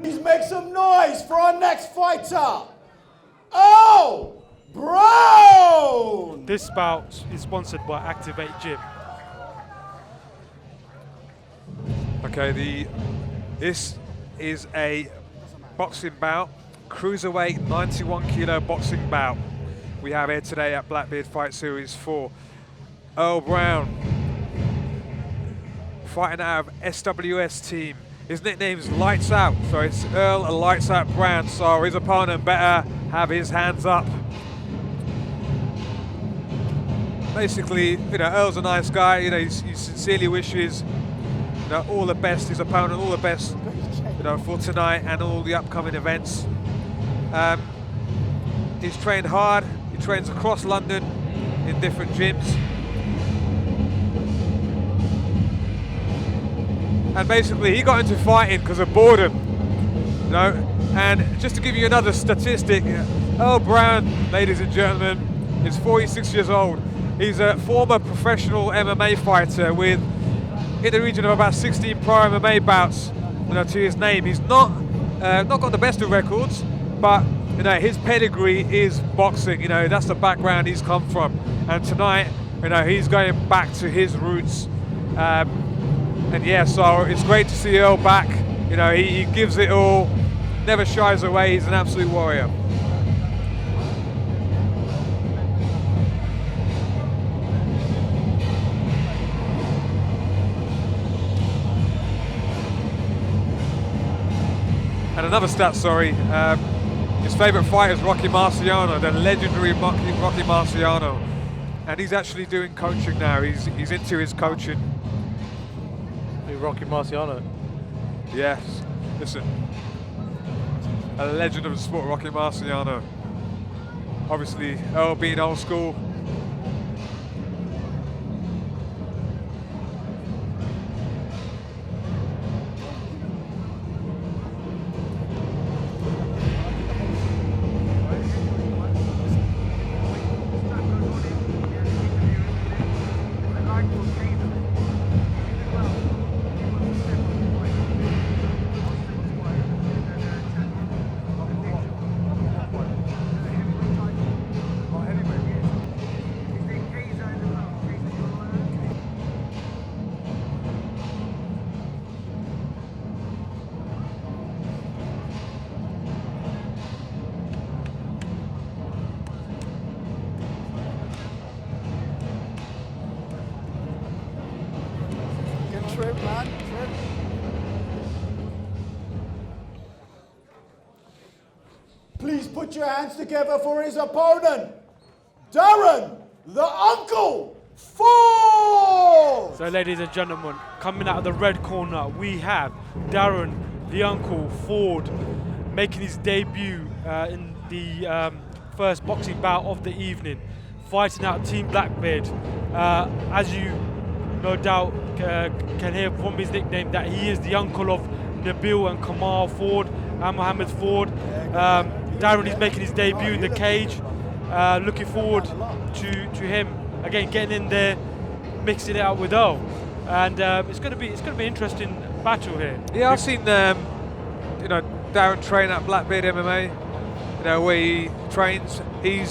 Please make some noise for our next fighter, Earl Brown! This bout is sponsored by Activate Gym. Okay, this is a boxing bout, cruiserweight 91 kilo boxing bout. We have here today at Blackbeard Fight Series 4. Earl Brown, fighting out of SWS team. His nickname's Lights Out, so it's Earl a Lights Out Brown, so his opponent better have his hands up. Basically, you know, Earl's a nice guy, you know, he sincerely wishes, you know, all the best, his opponent, all the best, you know, for tonight and all the upcoming events. He's trained hard, he trains across London in different gyms. And basically he got into fighting because of boredom, you know. And just to give you another statistic, Earl Brown, ladies and gentlemen, is 46 years old. He's a former professional MMA fighter with in the region of about 16 pro MMA bouts, you know, to his name. He's not got the best of records, but you know, his pedigree is boxing. You know, that's the background he's come from. And tonight, you know, he's going back to his roots. And yeah, so it's great to see Earl back. You know, he gives it all, never shies away. He's an absolute warrior. And another stat, sorry, his favourite fighter is Rocky Marciano, the legendary Rocky Marciano. And he's actually doing coaching now, he's into his coaching. Rocky Marciano. Yes, listen, a legend of the sport, Rocky Marciano. Obviously, Earl being old school. Please put your hands together for his opponent, Darren, the Uncle Forde! So ladies and gentlemen, coming out of the red corner, we have Darren, the Uncle Forde, making his debut in the first boxing bout of the evening, fighting out Team Blackbeard. As you no doubt can hear from his nickname that he is the uncle of Nabil and Kamal Forde and Mohammed Forde. Darren is making his debut in the cage. Looking forward to him again getting in there, mixing it up with Earl, and it's going to be an interesting battle here. Yeah, I've seen you know, Darren train at Blackbeard MMA. You know, where he trains. He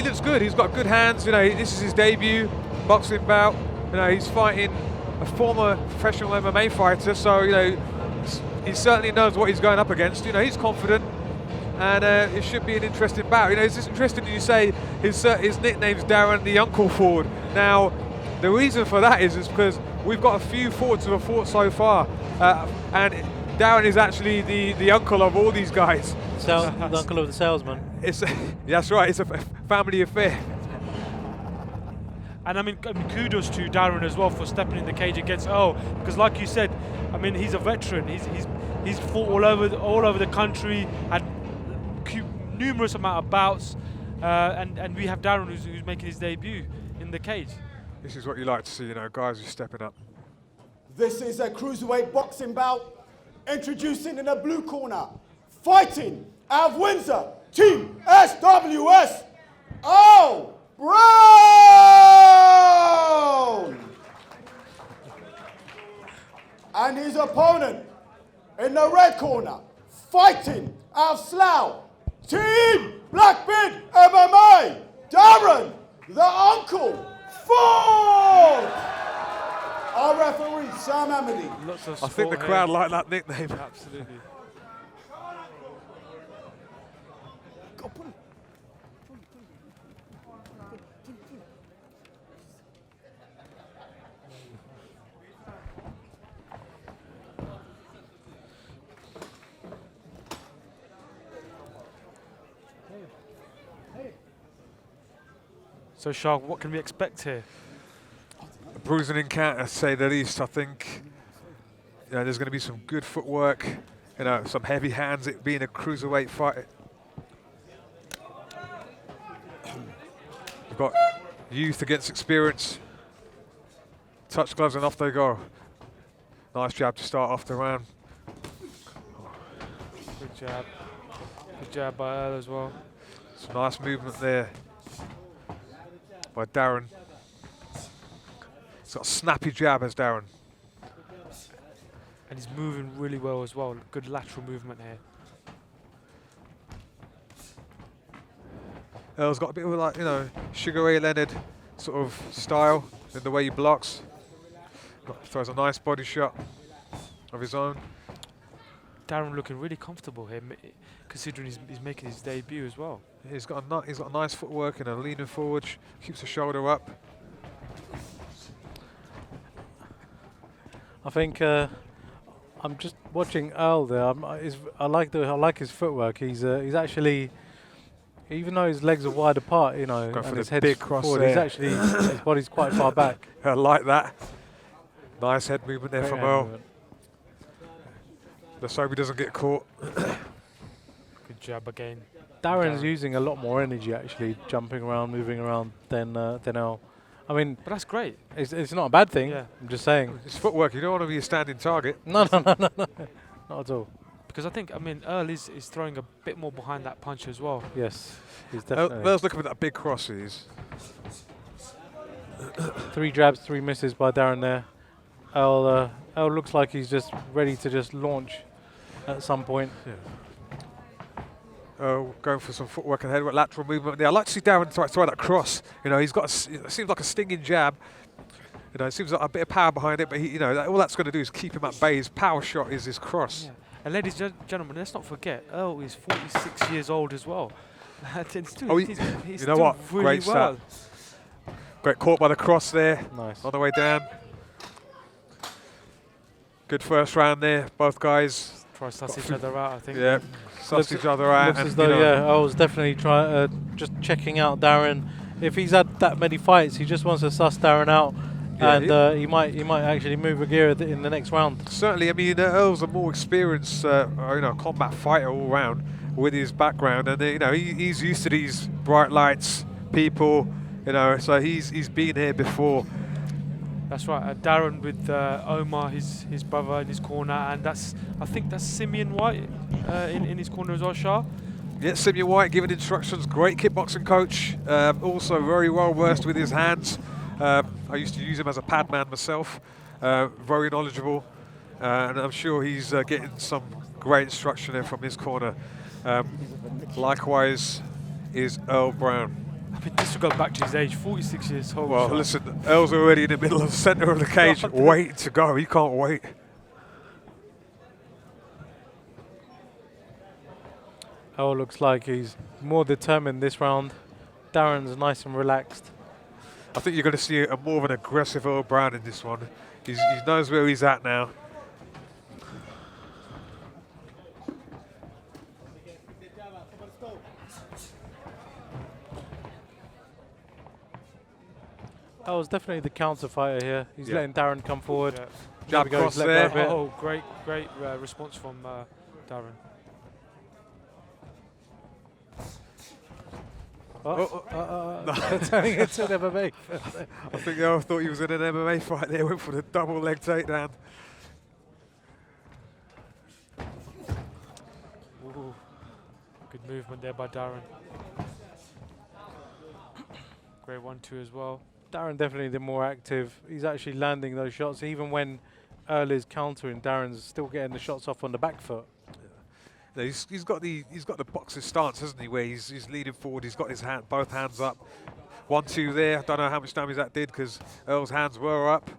looks good. He's got good hands. You know, this is his debut boxing bout. You know, he's fighting a former professional MMA fighter, so you know, he certainly knows what he's going up against. You know, he's confident, and it should be an interesting bout. You know, it's just interesting that you say his nickname's Darren the Uncle Forde. Now, the reason for that is because we've got a few Fordes who have fought so far, and Darren is actually the uncle of all these guys. The uncle of the salesman. That's right. It's a family affair. And I mean, kudos to Darren as well for stepping in the cage against Earl, because like you said, I mean, he's a veteran. He's fought all over the country, had numerous amount of bouts, and we have Darren who's making his debut in the cage. This is what you like to see, you know, guys who are stepping up. This is a cruiserweight boxing bout. Introducing in the blue corner, fighting out of Windsor, Team SWS, Earl Brown! And his opponent in the Forde! Our referee, Sam Amity. Lots of I think the sport crowd here. like that nickname. Absolutely. So, Shark, what can we expect here? A bruising encounter, to say the least. I think there's going to be some good footwork, some heavy hands, it being a cruiserweight fight. We've got youth against experience. Touch gloves and off they go. Nice jab to start off the round. Good jab. Good jab by Earl as well. Some nice movement there by Darren. He's got a snappy jab as Darren. And he's moving really well as well. Good lateral movement here. Earl's got a bit of like, Sugar Ray Leonard sort of style in the way he blocks. Throws a nice body shot of his own. Darren looking really comfortable here, considering he's making his debut as well. He's got a nice footwork and a leaning forward, keeps the shoulder up. I think I'm just watching Earl there. I like his footwork. He's actually, even though his legs are wide apart, Going and for his the head's big cross forward, there. he's actually his body's quite far back. I like that. Nice head movement there Great from hand Earl. movement. Let's hope he doesn't get caught. Good jab again. Darren's Darren. using a lot more energy actually, jumping around, moving around than Earl. I mean, But that's great. it's not a bad thing. Yeah. I'm just saying. His footwork, you don't want to be a standing target. No, not at all. Because I think, Earl is throwing a bit more behind that punch as well. Yes, he's definitely. Earl's looking for that big cross, he is. 3 jabs, 3 misses by Darren there. Earl looks like he's just ready to just launch at some point. Going for some footwork and headwork, lateral movement there. I like to see Darren throw that cross. He's got it seems like a stinging jab. It seems like a bit of power behind it, but all that's going to do is keep him at bay. His power shot is his cross. Yeah. And ladies and gentlemen, let's not forget, Earl is 46 years old as well. He's You know what? Really Great well. stat. Got caught by the cross there Nice. on the way down. Good first round there, both guys. Try to suss each other out, I think. Yeah, sussed each other out. Looks and, as though, I was definitely just checking out Darren. If he's had that many fights, he just wants to suss Darren out, Yeah, and he might actually move a gear in the next round. Certainly, Earl's a more experienced, combat fighter all round with his background, and he's used to these bright lights, people, so he's been here before. That's right. Darren with Omar, his brother, in his corner, and I think that's Simeon White in his corner as well, Shah. Yeah, Simeon White giving instructions, great kickboxing coach, also very well versed with his hands. I used to use him as a pad man myself, very knowledgeable, and I'm sure he's getting some great instruction there from his corner. Likewise is Earl Brown. This will go back to his age, 46 years old. Well, Shah. listen, Earl's already in the middle of the centre of the cage, waiting to go. He can't wait. Earl looks like he's more determined this round. Darren's nice and relaxed. I think you're going to see a more of an aggressive Earl Brown in this one. He knows where he's at now. Earl's definitely the counter fighter here. He's Yeah. letting Darren come forward. Yeah. Jab we go, cross he's let go there. a bit. Oh, great response from Darren. Turning it to an MMA. I think Earl thought he was in an MMA fight there, went for the double leg takedown. Ooh. Good movement there by Darren. Great 1-2 as well. Darren definitely the more active. He's actually landing those shots. Even when Earl is countering, Darren's still getting the shots off on the back foot. He's got the boxing stance, hasn't he? Where he's leaning forward. He's got his both hands up, 1-2 there. I don't know how much damage that did because Earl's hands were up.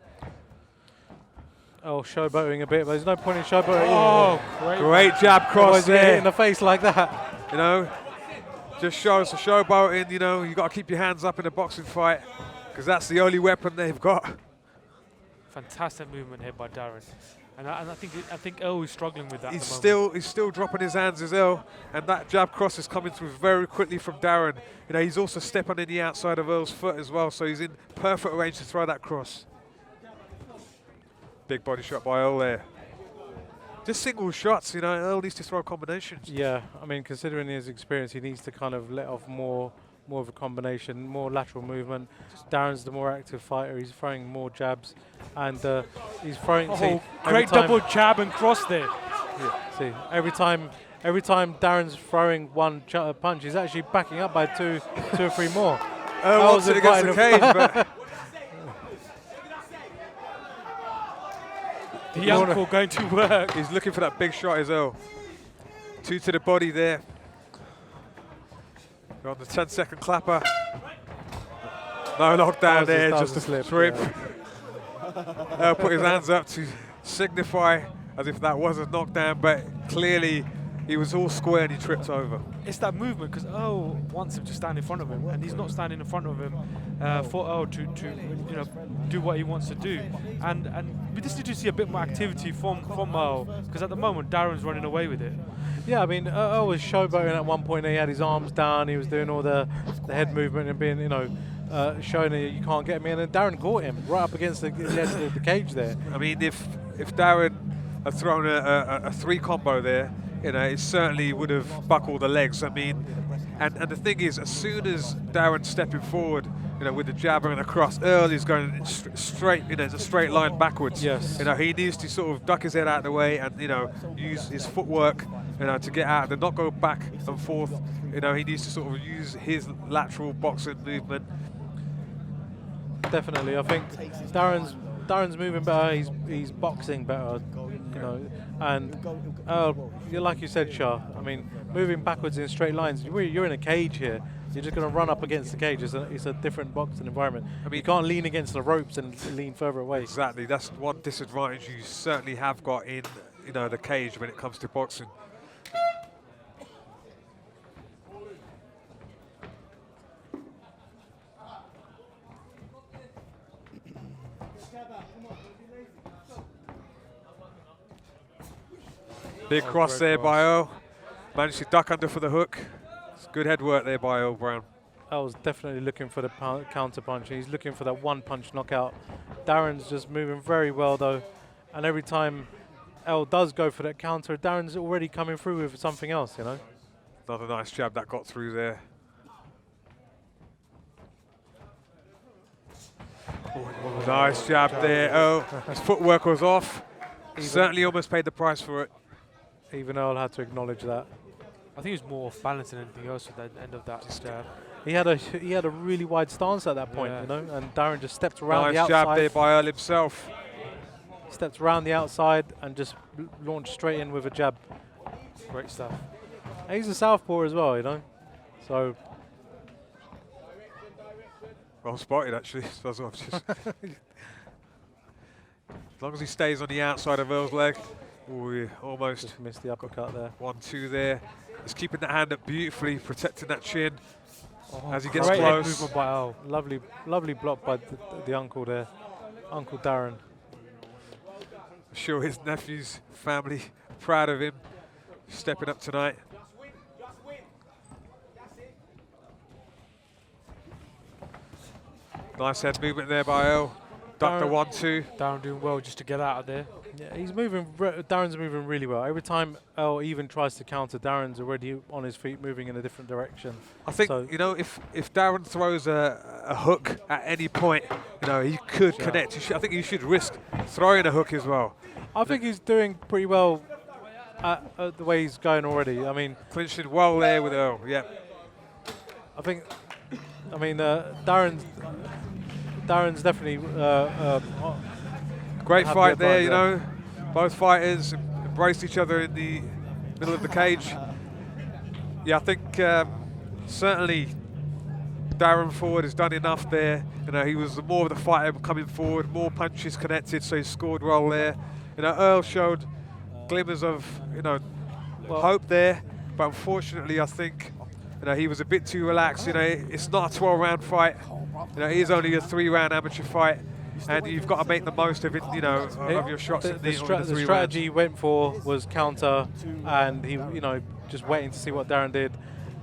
Oh, showboating a bit, but there's no point in showboating. Oh, Great jab cross Otherwise you get hit there. in the face like that. You know, just shows the showboating. You know, you got to keep your hands up in a boxing fight because that's the only weapon they've got. Fantastic movement here by Darren. And I think Earl is struggling with that. He's still dropping his hands as Earl, and that jab cross is coming through very quickly from Darren. You know, he's also stepping in the outside of Earl's foot as well, so he's in perfect range to throw that cross. Big body shot by Earl there. Just single shots, you know, Earl needs to throw combinations. Yeah, I mean, considering his experience, he needs to kind of let off more of a combination, more lateral movement. Darren's the more active fighter. He's throwing more jabs, and he's throwing. Oh, great double jab and cross there. Yeah, see, every time Darren's throwing one punch, he's actually backing up by two or three more. Wants it against the cage, but the ankle going to work. he's looking for that big shot as well. 2 to the body there. We're on the 10-second clapper. No knockdown there, just a slip, trip. yeah. Put his hands up to signify as if that was a knockdown, but clearly he was all square and he tripped over. It's that movement because Earl wants him to stand in front of him, and he's not standing in front of him for Earl to do what he wants to do. And we just need to see a bit more activity from Earl, because at the moment Darren's running away with it. Yeah, I mean, Earl was showboating at one point. He had his arms down. He was doing all the head movement and being, showing that you can't get me. And then Darren caught him right up against the edge of the cage there. I mean, if Darren had thrown a 3 combo there, you know, it certainly would have buckled the legs. I mean, and the thing is, as soon as Darren's stepping forward, you know, with the jabber and the cross, Earl is going straight, you know, it's a straight line backwards. Yes. You know, he needs to sort of duck his head out of the way and, you know, use his footwork, you know, to get out and not go back and forth. You know, he needs to sort of use his lateral boxing movement. Definitely, I think Darren's moving better. He's boxing better, you know. And like you said, Shah. I mean, moving backwards in straight lines. You're in a cage here. You're just going to run up against the cage. It's a different boxing environment. I mean, you can't lean against the ropes and lean further away. Exactly. That's one disadvantage you certainly have got in, you know, the cage when it comes to boxing. Big cross there by Earl. Managed to duck under for the hook. It's good head work there by Earl Brown. I was definitely looking for the counter punch. He's looking for that one punch knockout. Darren's just moving very well though, and every time Earl does go for that counter, Darren's already coming through with something else, you know. Another nice jab that got through there. Nice jab there, Earl. His footwork was off. Certainly almost paid the price for it. Even Earl had to acknowledge that. I think he was more off balance than anything else at the end of that jab. He had a really wide stance at that point, Yeah. you know, and Darren just stepped around the Nice outside. jab there by Earl himself. Stepped around the outside and just launched straight in with a jab. Great stuff. And he's a southpaw as well, you know. So Well spotted, actually. As long as he stays on the outside of Earl's leg. Ooh, almost just missed the uppercut there. 1-2 there. He's keeping that hand up beautifully, protecting that chin as he gets Great head close. movement by Earl. Lovely block by the uncle there, Uncle Darren. I'm sure his nephew's family are proud of him stepping up tonight. Nice head movement there by Earl. Duck the 1-2. Darren doing well just to get out of there. Yeah, he's moving. Darren's moving really well. Every time Earl even tries to counter, Darren's already on his feet, moving in a different direction. I think, so you know, if Darren throws a hook at any point, you know, he could connect. I think he should risk throwing a hook as well. I think he's doing pretty well at the way he's going already. I mean, Clinching well there with Earl, yeah. Darren's definitely Great have fight the there, advantage, you know. Both fighters embraced each other in the middle of the cage. Yeah, I think certainly Darren Forde has done enough there. You know, he was more of the fighter coming forward, more punches connected, so he scored well there. You know, Earl showed glimmers of, you know, hope there, but unfortunately, I think, you know, he was a bit too relaxed. You know, it's not a 12-round fight. You know, it is only a 3-round amateur fight, and you've got to make the most of it. You know, of your shots. The strategy he went for was counter, and he, you know, just waiting to see what Darren did,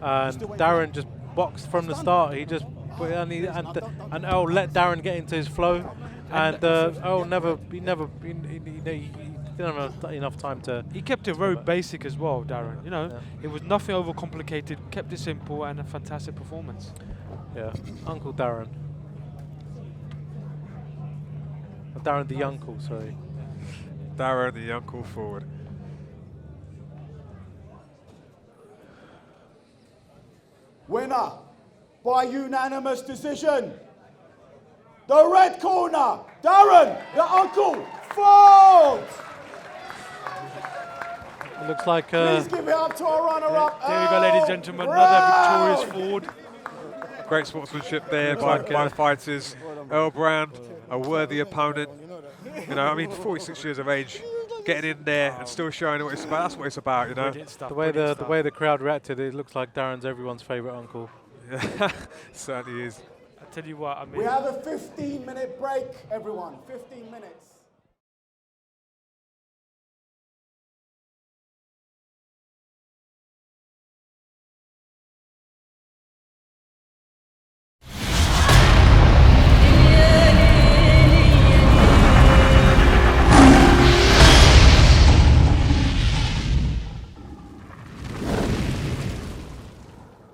and Darren just boxed from the start. He just and Earl let Darren get into his flow, and Earl he didn't have enough time to. He kept it very basic as well, Darren. You know, it was nothing overcomplicated. Kept it simple and a fantastic performance. Yeah, Uncle Darren. Darren the uncle, sorry. Darren the uncle Forde. Winner by unanimous decision. The red corner, Darren the uncle Forde. It looks like. Please give it up to our runner-up. There we go, ladies and gentlemen. Another victorious Forde. Great sportsmanship there by the fighters. Earl Brown, a worthy opponent. You know, I mean, 46 years of age, getting in there and still showing what it's about. That's what it's about, you know. The way the crowd reacted, it looks like Darren's everyone's favourite uncle. Yeah, certainly is. I tell you what, I mean. We have a 15-minute break, everyone. 15 minutes.